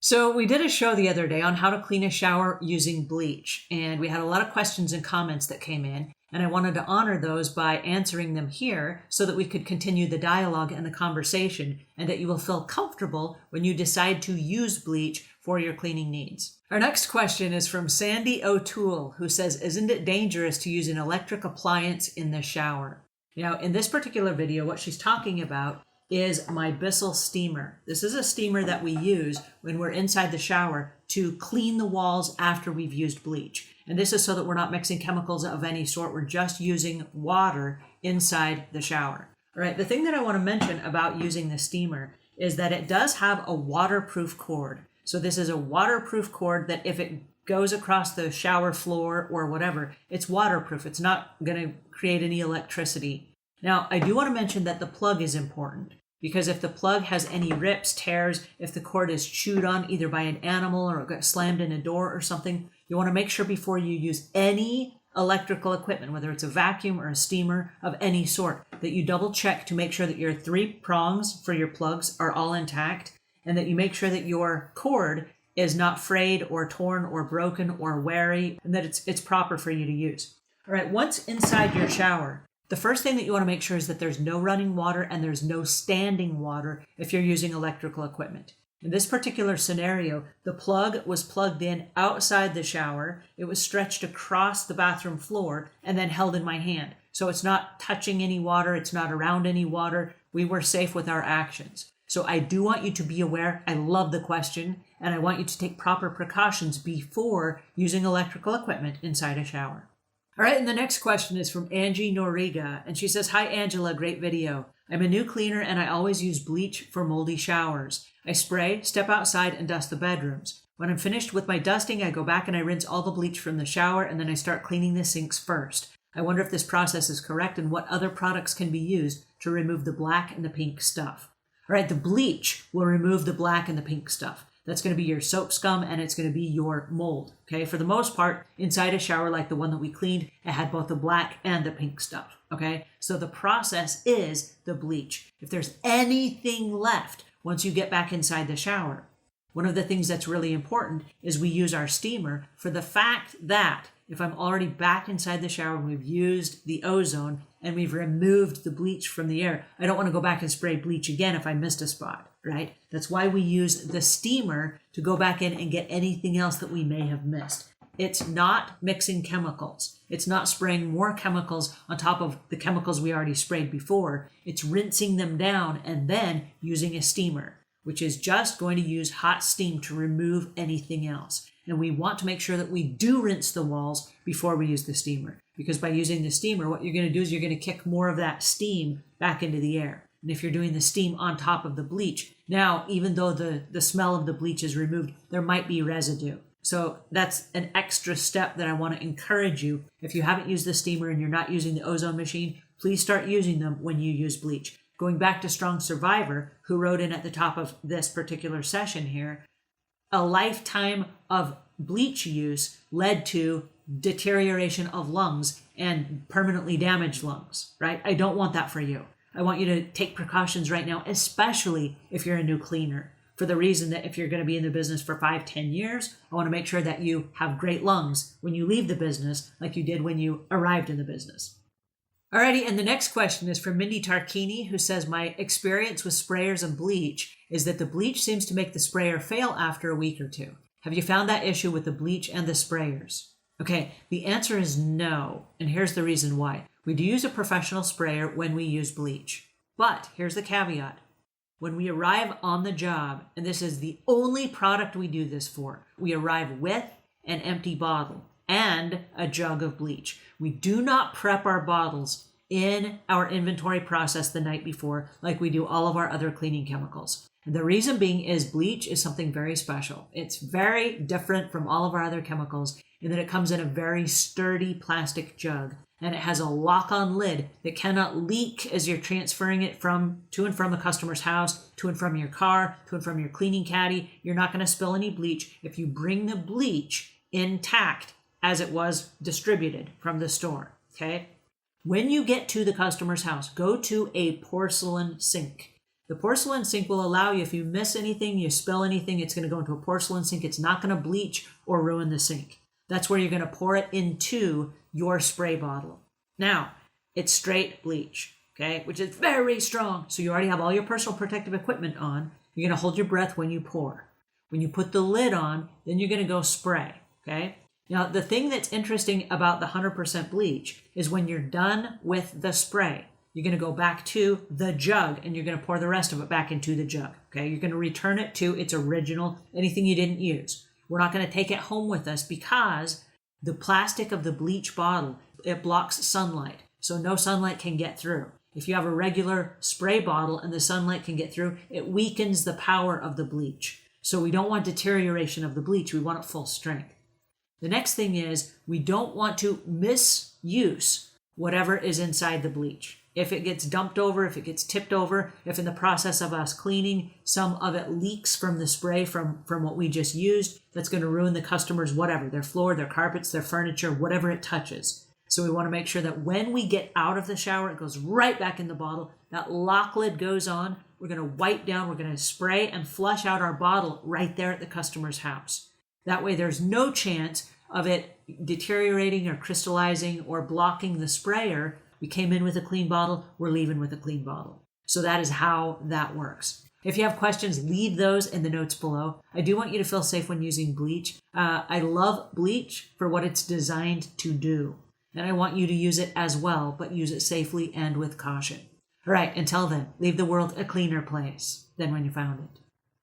So we did a show the other day on how to clean a shower using bleach, and we had a lot of questions and comments that came in, and I wanted to honor those by answering them here so that we could continue the dialogue and the conversation, and that you will feel comfortable when you decide to use bleach for your cleaning needs. Our next question is from Sandy O'Toole, who says, isn't it dangerous to use an electric appliance in the shower? Now, in this particular video, what she's talking about is my Bissell steamer. This is a steamer that we use when we're inside the shower to clean the walls after we've used bleach. And this is so that we're not mixing chemicals of any sort. We're just using water inside the shower. All right, the thing that I want to mention about using the steamer is that it does have a waterproof cord. So this is a waterproof cord that if it goes across the shower floor or whatever, it's waterproof. It's not going to create any electricity. Now, I do want to mention that the plug is important because if the plug has any rips, tears, if the cord is chewed on either by an animal or it got slammed in a door or something, you want to make sure before you use any electrical equipment, whether it's a vacuum or a steamer of any sort, that you double check to make sure that your 3 prongs for your plugs are all intact and that you make sure that your cord is not frayed or torn or broken or weary and that it's proper for you to use. All right, once inside your shower, the first thing that you want to make sure is that there's no running water and there's no standing water if you're using electrical equipment. In this particular scenario, the plug was plugged in outside the shower. It was stretched across the bathroom floor and then held in my hand. So it's not touching any water. It's not around any water. We were safe with our actions. So I do want you to be aware. I love the question, and I want you to take proper precautions before using electrical equipment inside a shower. All right, and the next question is from Angie Noriga, and she says, hi, Angela, great video. I'm a new cleaner, and I always use bleach for moldy showers. I spray, step outside, and dust the bedrooms. When I'm finished with my dusting, I go back and I rinse all the bleach from the shower, and then I start cleaning the sinks first. I wonder if this process is correct and what other products can be used to remove the black and the pink stuff. All right, the bleach will remove the black and the pink stuff. That's going to be your soap scum and it's going to be your mold. Okay, for the most part, inside a shower like the one that we cleaned, it had both the black and the pink stuff. Okay, so the process is the bleach. If there's anything left once you get back inside the shower, one of the things that's really important is we use our steamer for the fact that if I'm already back inside the shower and we've used the ozone and we've removed the bleach from the air, I don't want to go back and spray bleach again if I missed a spot, right? That's why we use the steamer to go back in and get anything else that we may have missed. It's not mixing chemicals. It's not spraying more chemicals on top of the chemicals we already sprayed before. It's rinsing them down and then using a steamer, which is just going to use hot steam to remove anything else. And we want to make sure that we do rinse the walls before we use the steamer. Because by using the steamer, what you're going to do is you're going to kick more of that steam back into the air. And if you're doing the steam on top of the bleach, now, even though the smell of the bleach is removed, there might be residue. So that's an extra step that I want to encourage you. If you haven't used the steamer and you're not using the ozone machine, please start using them when you use bleach. Going back to Strong Survivor, who wrote in at the top of this particular session here, a lifetime of bleach use led to deterioration of lungs and permanently damaged lungs, right? I don't want that for you. I want you to take precautions right now, especially if you're a new cleaner, for the reason that if you're going to be in the business for 5-10 years, I want to make sure that you have great lungs when you leave the business like you did when you arrived in the business. Alrighty, and the next question is from Mindy Tarquini, who says, my experience with sprayers and bleach is that the bleach seems to make the sprayer fail after a week or two. Have you found that issue with the bleach and the sprayers? Okay, the answer is no, and here's the reason why. We do use a professional sprayer when we use bleach, but here's the caveat. When we arrive on the job, and this is the only product we do this for, we arrive with an empty bottle and a jug of bleach. We do not prep our bottles in our inventory process the night before like we do all of our other cleaning chemicals. And the reason being is bleach is something very special. It's very different from all of our other chemicals in that it comes in a very sturdy plastic jug and it has a lock-on lid that cannot leak as you're transferring it to and from the customer's house, to and from your car, to and from your cleaning caddy. You're not going to spill any bleach if you bring the bleach intact as it was distributed from the store, okay? When you get to the customer's house, go to a porcelain sink. The porcelain sink will allow you, if you miss anything, you spill anything, it's going to go into a porcelain sink. It's not going to bleach or ruin the sink. That's where you're going to pour it into your spray bottle. Now, it's straight bleach, okay, which is very strong. So you already have all your personal protective equipment on. You're going to hold your breath when you pour. When you put the lid on, then you're going to go spray, okay? Now, the thing that's interesting about the 100% bleach is when you're done with the spray, you're going to go back to the jug and you're going to pour the rest of it back into the jug, okay? You're going to return it to its original, anything you didn't use. We're not going to take it home with us because the plastic of the bleach bottle, it blocks sunlight. So no sunlight can get through. If you have a regular spray bottle and the sunlight can get through, it weakens the power of the bleach. So we don't want deterioration of the bleach. We want it full strength. The next thing is we don't want to misuse whatever is inside the bleach. If it gets dumped over, if it gets tipped over, if in the process of us cleaning, some of it leaks from the spray from what we just used, that's going to ruin the customer's whatever, their floor, their carpets, their furniture, whatever it touches. So we want to make sure that when we get out of the shower, it goes right back in the bottle. That lock lid goes on. We're going to wipe down. We're going to spray and flush out our bottle right there at the customer's house. That way there's no chance of it deteriorating or crystallizing or blocking the sprayer. We came in with a clean bottle. We're leaving with a clean bottle. So that is how that works. If you have questions, leave those in the notes below. I do want you to feel safe when using bleach. I love bleach for what it's designed to do. And I want you to use it as well, but use it safely and with caution. All right, until then, leave the world a cleaner place than when you found it.